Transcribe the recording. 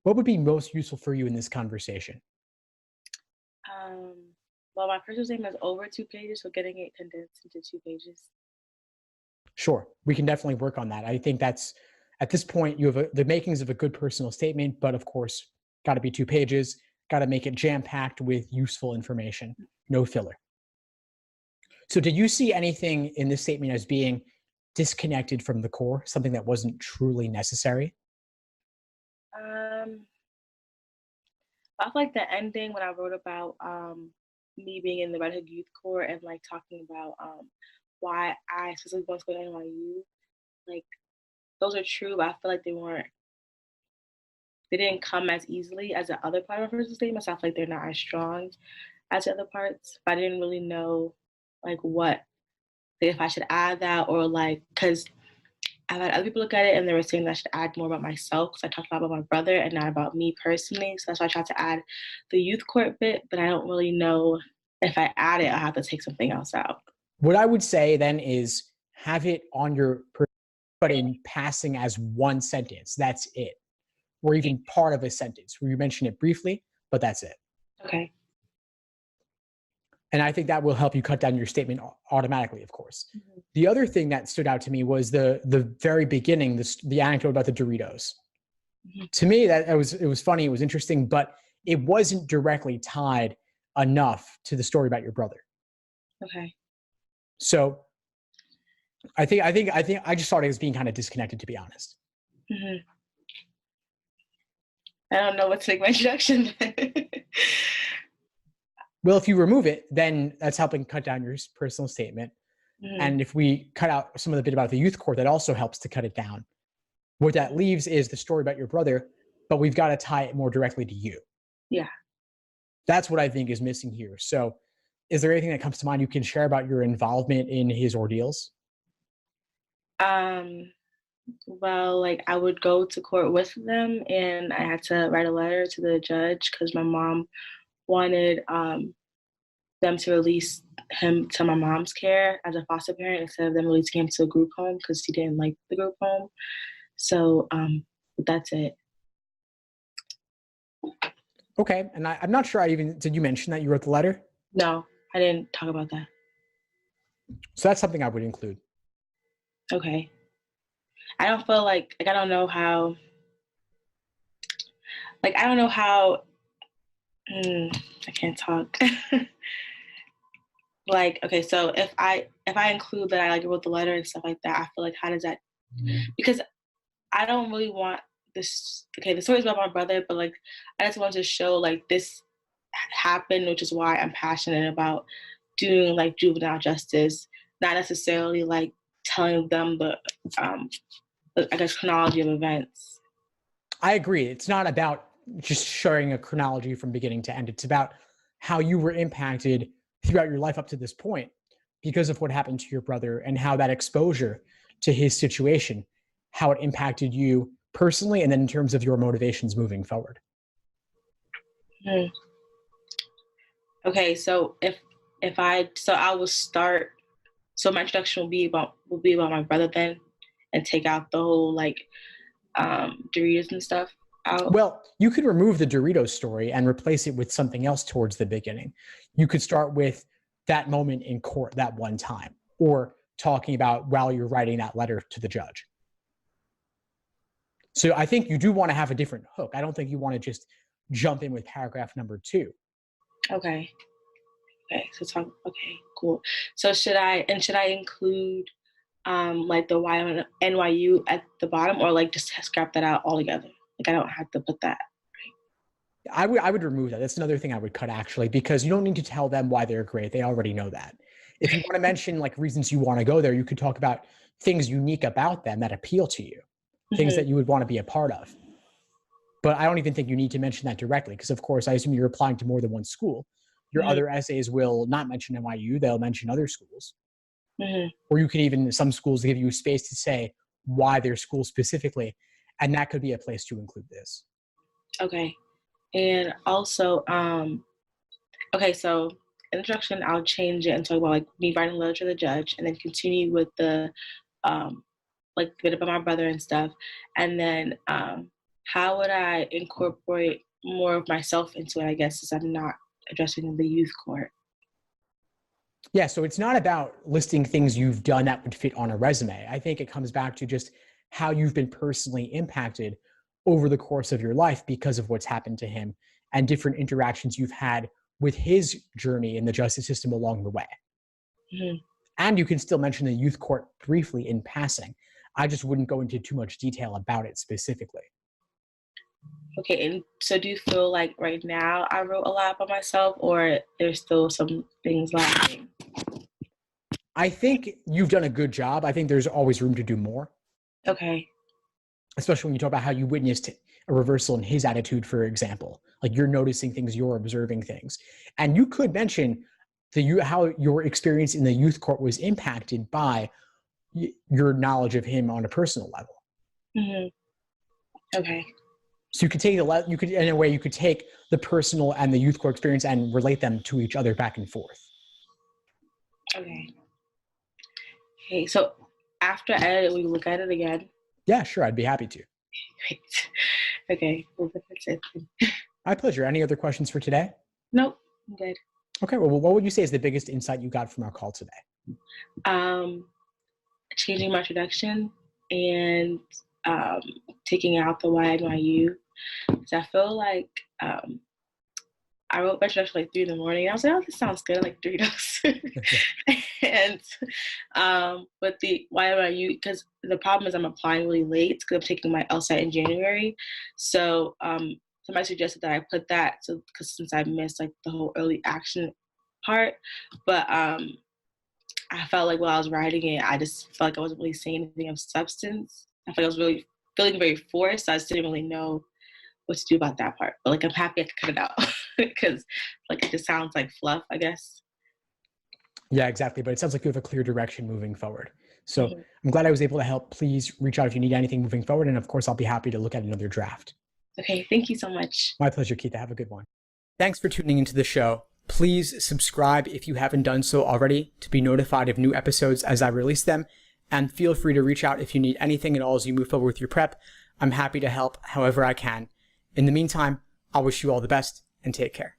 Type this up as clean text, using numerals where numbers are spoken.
What would be most useful for you in this conversation? Um, well, my personal statement is over 2 pages, so getting it condensed into 2 pages. Sure, we can definitely work on that. I think that's at this point you have the makings of a good personal statement, but of course, got to be 2 pages. Got to make it jam packed with useful information, no filler. So, did you see anything in this statement as being disconnected from the core, something that wasn't truly necessary? Um, I feel like the ending when I wrote about me being in the Red Hook Youth Corps and like talking about why I specifically want to go to NYU, like those are true, but I feel like they didn't come as easily as the other part of my personal statement. So I feel like they're not as strong as the other parts. But I didn't really know like what if I should add that or like because I've had other people look at it and they were saying that I should add more about myself because I talked a lot about my brother and not about me personally. So that's why I tried to add the youth court bit, but I don't really know if I add it, I have to take something else out. What I would say then is have it on your, but in passing as one sentence. That's it. Or even part of a sentence where you mention it briefly, but that's it. Okay. And I think that will help you cut down your statement automatically, of course. Mhm. The other thing that stood out to me was the very beginning, the anecdote about the Doritos. Mhm. To me, that it was funny, it was interesting, but it wasn't directly tied enough to the story about your brother. Okay. So I think I just thought it was being kind of disconnected, to be honest. Mhm. I don't know what to make my introduction. Well, if you remove it, then that's helping cut down your personal statement. Mhm. And if we cut out some of the bit about the youth court, that also helps to cut it down. What that leaves is the story about your brother, but we've got to tie it more directly to you. Yeah. That's what I think is missing here. So, is there anything that comes to mind you can share about your involvement in his ordeals? Um, well, like I would go to court with them and I had to write a letter to the judge because my mom wanted them to release him to my mom's care as a foster parent instead of them releasing him to a group home because he didn't like the group home. So that's it. Okay, and I'm not sure I even did you mention that you wrote the letter? No, I didn't talk about that. So that's something I would include. Okay. I don't feel like I don't know how I don't know how I can't talk. Like okay, so if I include that I like wrote the letter and stuff like that, I feel like how does that because I don't really want this. Okay, the story's about my brother, but like, I just want to show like this happened, which is why I'm passionate about doing like juvenile justice, not necessarily like telling them um, I guess chronology of events. I agree. It's not about just sharing a chronology from beginning to end. It's about how you were impacted throughout your life up to this point because of what happened to your brother and how that exposure to his situation, how it impacted you personally, and then in terms of your motivations moving forward. Hmm. Okay, so if I so I will start. So my introduction will be about my brother then, and take out the whole like Doritos and stuff out. Well, you could remove the Doritos story and replace it with something else towards the beginning. You could start with that moment in court that one time, or talking about while you're writing that letter to the judge. So I think you do want to have a different hook. I don't think you want to just jump in with paragraph number two. Okay. Okay. So talk. Okay. Cool. So should I include like the NYU at the bottom or like just scrap that out altogether? Like I don't have to put that. I would remove that. That's another thing I would cut actually, because you don't need to tell them why they're great. They already know that. If you want to mention like reasons you want to go there, you could talk about things unique about them that appeal to you, things Hmm. that you would want to be a part of. But I don't even think you need to mention that directly because, of course, I assume you're applying to more than one school. Your Hmm. other essays will not mention NYU, they'll mention other schools. Hmm. Or you could even, some schools give you space to say why their school specifically. And that could be a place to include this. Okay. And also, okay, so introduction, I'll change it and talk about like me writing a letter to the judge, and then continue with the like bit about my brother and stuff, and then how would I incorporate more of myself into it, I guess, since I'm not addressing the youth court? Yeah, so it's not about listing things you've done that would fit on a resume. I think it comes back to just how you've been personally impacted over the course of your life because of what's happened to him and different interactions you've had with his journey in the justice system along the way. Hmm. And you can still mention the youth court briefly in passing. I just wouldn't go into too much detail about it specifically. Okay, and so do you feel like right now I wrote a lot about myself, or there's still some things lacking? I think you've done a good job. I think there's always room to do more, Okay. especially when you talk about how you witnessed a reversal in his attitude, for example. Like you're noticing things, you're observing things. And you could mention how your experience in the youth court was impacted by your knowledge of him on a personal level. Hmm. Okay. So you could take you could, in a way, you could take the personal and the youth court experience and relate them to each other back and forth. Okay. Okay. So after I edit it, we look at it again. Yeah, sure. I'd be happy to. Great. Okay. Well, that's it. My pleasure. Any other questions for today? Nope. I'm good. Okay. Well, what would you say is the biggest insight you got from our call today? Changing my introduction and taking out the YNYU. So I feel like I wrote my introduction like 3 in the morning. I was like, oh, this sounds good. Like 3 notes. And but the YNYU, because the problem is I'm applying really late because I'm taking my LSAT in January. So somebody suggested that I put that, so because since I missed like the whole early action part, but I felt like while I was writing it, I just felt like I wasn't really saying anything of substance. I felt like I was really feeling very forced. So I just didn't really know what to do about that part. But like I'm happy I could cut it out because like it just sounds like fluff, I guess. Yeah, exactly. But it sounds like you have a clear direction moving forward. So I'm glad I was able to help. Please reach out if you need anything moving forward. And of course, I'll be happy to look at another draft. Okay, thank you so much. My pleasure, Keita. Have a good one. Thanks for tuning into the show. Please subscribe if you haven't done so already to be notified of new episodes as I release them. And feel free to reach out if you need anything at all as you move forward with your prep. I'm happy to help however I can. In the meantime, I'll wish you all the best and take care.